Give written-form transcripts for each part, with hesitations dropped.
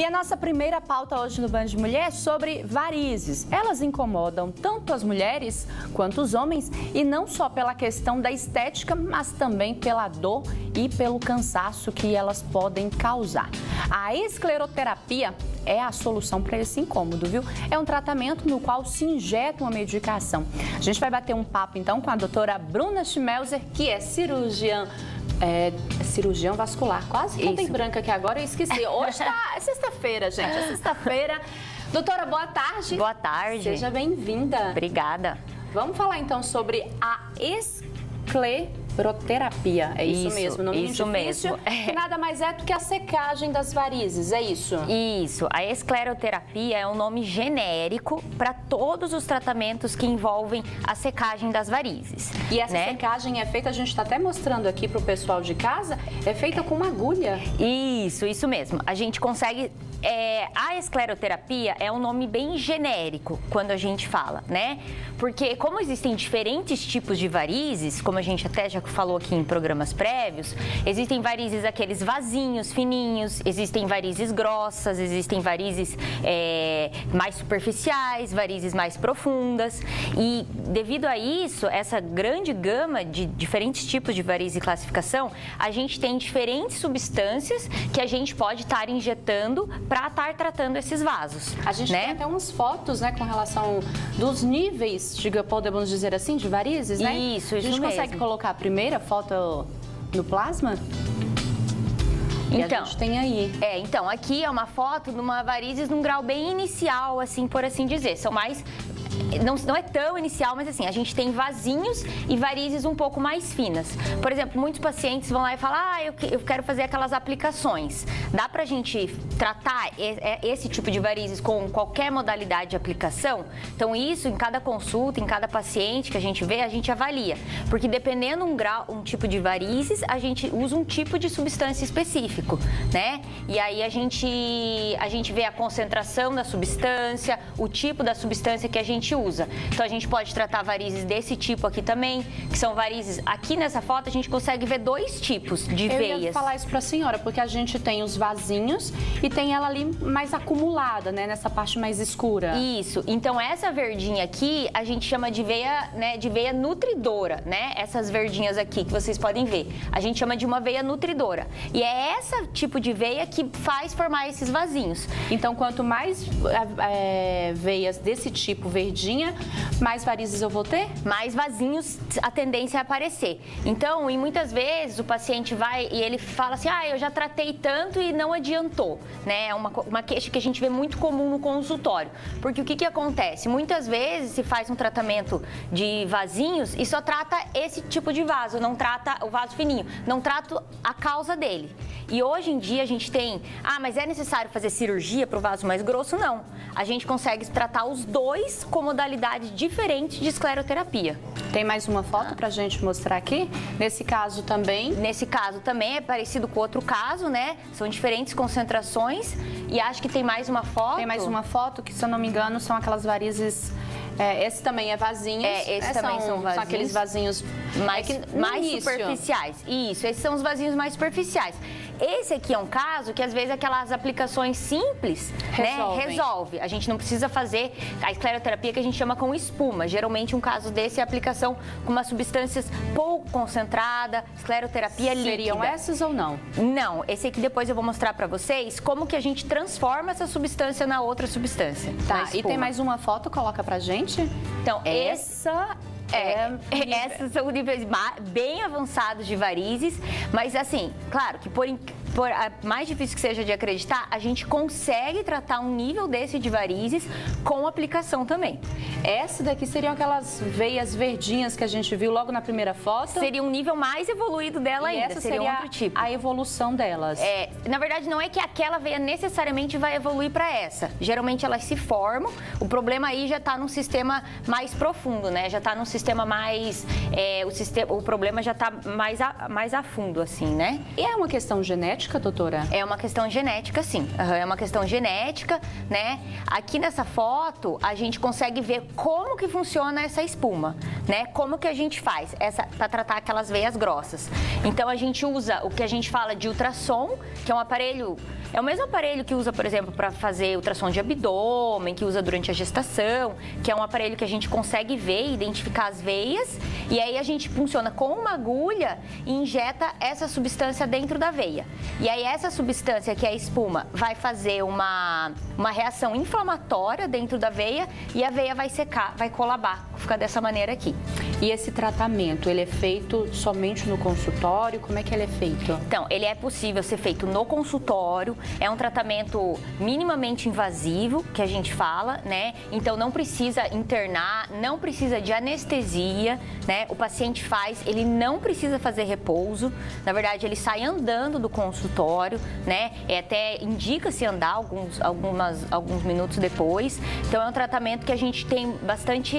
E a nossa primeira pauta hoje no Band de Mulher é sobre varizes. Elas incomodam tanto as mulheres quanto os homens e não só pela questão da estética, mas também pela dor e pelo cansaço que elas podem causar. A escleroterapia é a solução para esse incômodo, viu? É um tratamento no qual se injeta uma medicação. A gente vai bater um papo então com a doutora Bruna Schmelzer, que é cirurgiã vascular. Quase que eu dei branca aqui agora, eu esqueci. Hoje é sexta-feira, gente. É sexta-feira. Doutora, boa tarde. Boa tarde. Seja bem-vinda. Obrigada. Vamos falar então sobre a escleroterapia. É isso mesmo, não é isso difícil, mesmo. Que nada mais é do que a secagem das varizes, é isso? Isso. A escleroterapia é um nome genérico para todos os tratamentos que envolvem a secagem das varizes. E essa secagem é feita, a gente está até mostrando aqui para o pessoal de casa, é feita com uma agulha. Isso mesmo. A gente consegue... a escleroterapia é um nome bem genérico quando a gente fala, né? Porque como existem diferentes tipos de varizes, como a gente até já falou aqui em programas prévios, existem varizes aqueles vasinhos, fininhos, existem varizes grossas, existem varizes mais superficiais, varizes mais profundas. E devido a isso, essa grande gama de diferentes tipos de varizes e classificação, a gente tem diferentes substâncias que a gente pode estar injetando para estar tratando esses vasos. A gente tem até umas fotos, né, com relação dos níveis, podemos dizer assim, de varizes, né? Isso A gente mesmo. consegue colocar a primeira foto no plasma? Então, a gente tem aí. Então, aqui é uma foto de uma varizes num grau bem inicial, assim, por assim dizer. São mais... Não é tão inicial, mas assim, a gente tem vasinhos e varizes um pouco mais finas. Por exemplo, muitos pacientes vão lá e falam, eu quero fazer aquelas aplicações. Dá pra gente tratar esse tipo de varizes com qualquer modalidade de aplicação? Então, isso em cada consulta, em cada paciente que a gente vê, a gente avalia. Porque dependendo um tipo de varizes, a gente usa um tipo de substância específico, né? E aí a gente vê a concentração da substância, o tipo da substância que a gente usa. Então, a gente pode tratar varizes desse tipo aqui também, que são varizes... Aqui nessa foto, a gente consegue ver dois tipos de veias. Eu ia falar isso pra senhora, porque a gente tem os vasinhos e tem ela ali mais acumulada, né? Nessa parte mais escura. Isso. Então, essa verdinha aqui, a gente chama de veia, né? De veia nutridora, né? Essas verdinhas aqui que vocês podem ver. A gente chama de uma veia nutridora. E é esse tipo de veia que faz formar esses vasinhos. Então, quanto mais veias desse tipo verdinha, mais varizes eu vou ter? Mais vasinhos, a tendência é aparecer. Então, e muitas vezes o paciente vai e ele fala assim, eu já tratei tanto e não adiantou, né? É uma queixa que a gente vê muito comum no consultório. Porque o que acontece? Muitas vezes se faz um tratamento de vasinhos e só trata esse tipo de vaso, não trata o vaso fininho, não trata a causa dele. E hoje em dia a gente tem, mas é necessário fazer cirurgia para o vaso mais grosso? Não. A gente consegue tratar os dois com modalidades diferentes de escleroterapia. Tem mais uma foto pra gente mostrar aqui? Nesse caso também? Nesse caso também é parecido com outro caso, né? São diferentes concentrações e acho que tem mais uma foto. Tem mais uma foto que, se eu não me engano, são aquelas varizes... esse também é vasinhos. Esse também são vasinhos. São aqueles vasinhos mais superficiais. Isso, esses são os vasinhos mais superficiais. Esse aqui é um caso que, às vezes, aquelas aplicações simples, resolve. A gente não precisa fazer a escleroterapia que a gente chama com espuma. Geralmente, um caso desse é a aplicação com umas substâncias pouco concentrada, escleroterapia líquida. Seriam essas ou não? Não. Esse aqui depois eu vou mostrar pra vocês como que a gente transforma essa substância na outra substância. Tá, e tem mais uma foto, coloca pra gente. Então, esses são níveis bem avançados de varizes, mas assim, claro que por mais difícil que seja de acreditar, a gente consegue tratar um nível desse de varizes com aplicação também. Essa daqui seriam aquelas veias verdinhas que a gente viu logo na primeira foto? Seria um nível mais evoluído dela ainda, essa seria outro tipo. A evolução delas. Na verdade, não é que aquela veia necessariamente vai evoluir para essa. Geralmente elas se formam, o problema aí já está num sistema mais profundo, né? Já está num sistema mais... o problema já está mais a fundo, assim, né? E é uma questão genética? genética, doutora? É uma questão genética, sim. É uma questão genética, né? Aqui nessa foto, a gente consegue ver como que funciona essa espuma, né? Como que a gente faz para tratar aquelas veias grossas. Então, a gente usa o que a gente fala de ultrassom, que é um aparelho... É o mesmo aparelho que usa, por exemplo, para fazer ultrassom de abdômen, que usa durante a gestação, que é um aparelho que a gente consegue ver e identificar as veias. E aí a gente funciona com uma agulha e injeta essa substância dentro da veia. E aí essa substância, que é a espuma, vai fazer uma reação inflamatória dentro da veia e a veia vai secar, vai colabar, fica dessa maneira aqui. E esse tratamento, ele é feito somente no consultório? Como é que ele é feito? Então, ele é possível ser feito no consultório, é um tratamento minimamente invasivo, que a gente fala, né? Então, não precisa internar, não precisa de anestesia, né? O paciente faz, ele não precisa fazer repouso, na verdade, ele sai andando do consultório, né? Até indica-se andar alguns minutos depois. Então, é um tratamento que a gente tem bastante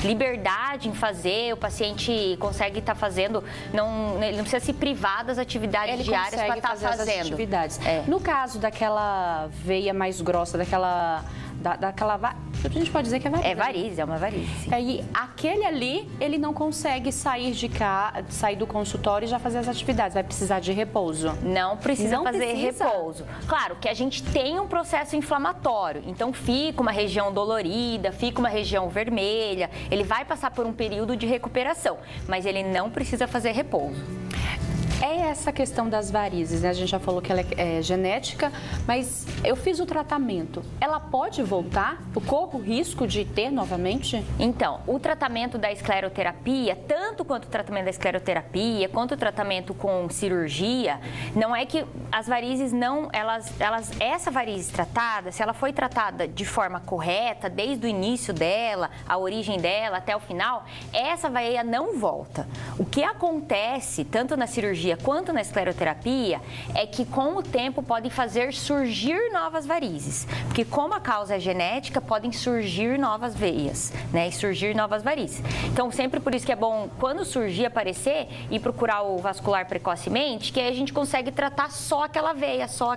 liberdade em fazer, o paciente consegue estar fazendo, ele não precisa se privar das atividades diárias para estar fazendo. Atividades. No caso daquela veia mais grossa, daquela a gente pode dizer que é varize. É varize, é uma varize. Sim. Aí, aquele ali, ele não consegue sair do consultório e já fazer as atividades, vai precisar de repouso. Não precisa fazer repouso. Claro que a gente tem um processo inflamatório, então fica uma região dolorida, fica uma região vermelha, ele vai passar por um período de recuperação, mas ele não precisa fazer repouso. É essa questão das varizes, né? A gente já falou que ela é genética, mas eu fiz o tratamento. Ela pode voltar? Eu corro o risco de ter novamente? Então, o tratamento da escleroterapia, tanto quanto o tratamento da escleroterapia, quanto o tratamento com cirurgia, não é que as varizes não, essa varize tratada, se ela foi tratada de forma correta, desde o início dela, a origem dela até o final, essa veia não volta. O que acontece, tanto na cirurgia quanto na escleroterapia, é que com o tempo podem fazer surgir novas varizes, porque como a causa é genética, podem surgir novas veias, né, e surgir novas varizes. Então, sempre por isso que é bom, quando surgir, aparecer, e procurar o vascular precocemente, que aí a gente consegue tratar só aquela veia, só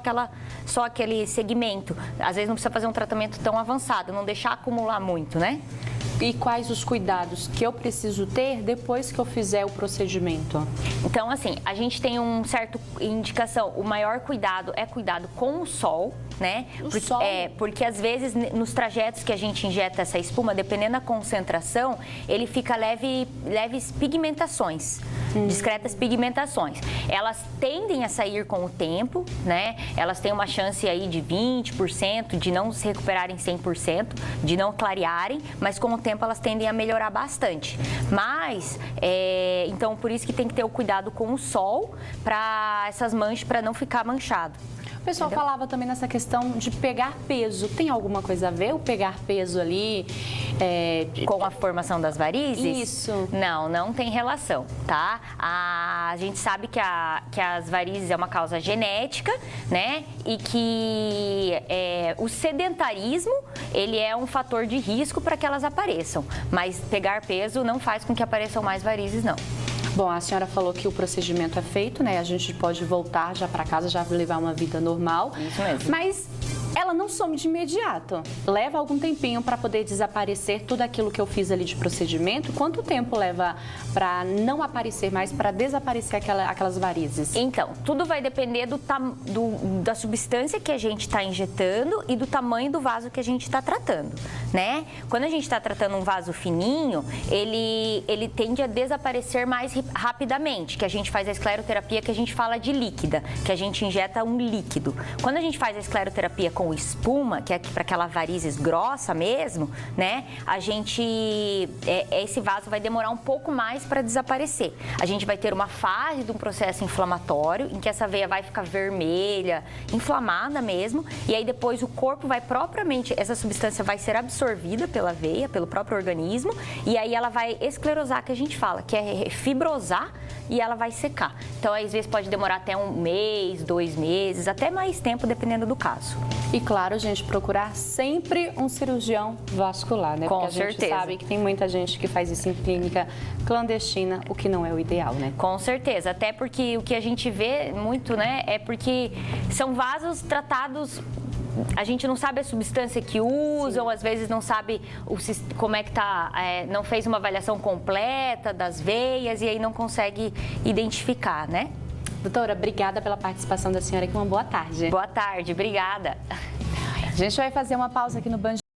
aquele segmento. Às vezes não precisa fazer um tratamento tão avançado, não deixar acumular muito, né? E quais os cuidados que eu preciso ter depois que eu fizer o procedimento? Então, assim, a gente tem um certo indicação, o maior cuidado é cuidado com o sol, né? Sol? Porque às vezes nos trajetos que a gente injeta essa espuma, dependendo da concentração, ele fica leves pigmentações, discretas pigmentações. Elas tendem a sair com o tempo, né? Elas têm uma chance aí de 20% de não se recuperarem 100%, de não clarearem, mas com o tempo elas tendem a melhorar bastante. Mas, então por isso que tem que ter o cuidado com o sol para essas manchas, para não ficar manchado. O pessoal falava também nessa questão de pegar peso. Tem alguma coisa a ver o pegar peso ali? Com a formação das varizes? Isso. Não tem relação, tá? A gente sabe que as varizes é uma causa genética, né? E que o sedentarismo, ele é um fator de risco para que elas apareçam. Mas pegar peso não faz com que apareçam mais varizes, não. Bom, a senhora falou que o procedimento é feito, né? A gente pode voltar já para casa, já levar uma vida normal. Isso mesmo. Mas ela não some de imediato. Leva algum tempinho para poder desaparecer tudo aquilo que eu fiz ali de procedimento. Quanto tempo leva para não aparecer mais, para desaparecer aquelas varizes? Então, tudo vai depender da substância que a gente está injetando e do tamanho do vaso que a gente está tratando, né? Quando a gente está tratando um vaso fininho, ele tende a desaparecer mais rapidamente, que a gente faz a escleroterapia, que a gente fala de líquida, que a gente injeta um líquido. Quando a gente faz a escleroterapia com espuma, que é para aquela varizes grossa mesmo, né? Esse vaso vai demorar um pouco mais para desaparecer. A gente vai ter uma fase de um processo inflamatório, em que essa veia vai ficar vermelha, inflamada mesmo, e aí depois o corpo vai propriamente, essa substância vai ser absorvida pela veia, pelo próprio organismo, e aí ela vai esclerosar, que a gente fala, que é fibrosar, e ela vai secar. Então, às vezes pode demorar até 1 mês, 2 meses, até mais tempo, dependendo do caso. E claro, gente, procurar sempre um cirurgião vascular, né? Com Porque a gente certeza. sabe que tem muita gente que faz isso em clínica clandestina, o que não é o ideal, né? Com certeza, até porque o que a gente vê muito, né, é porque são vasos tratados. A gente não sabe a substância que usam, às vezes não sabe como é que tá, não fez uma avaliação completa das veias e aí não consegue identificar, né? Doutora, obrigada pela participação da senhora aqui. Uma boa tarde. Boa tarde, obrigada. A gente vai fazer uma pausa aqui no Band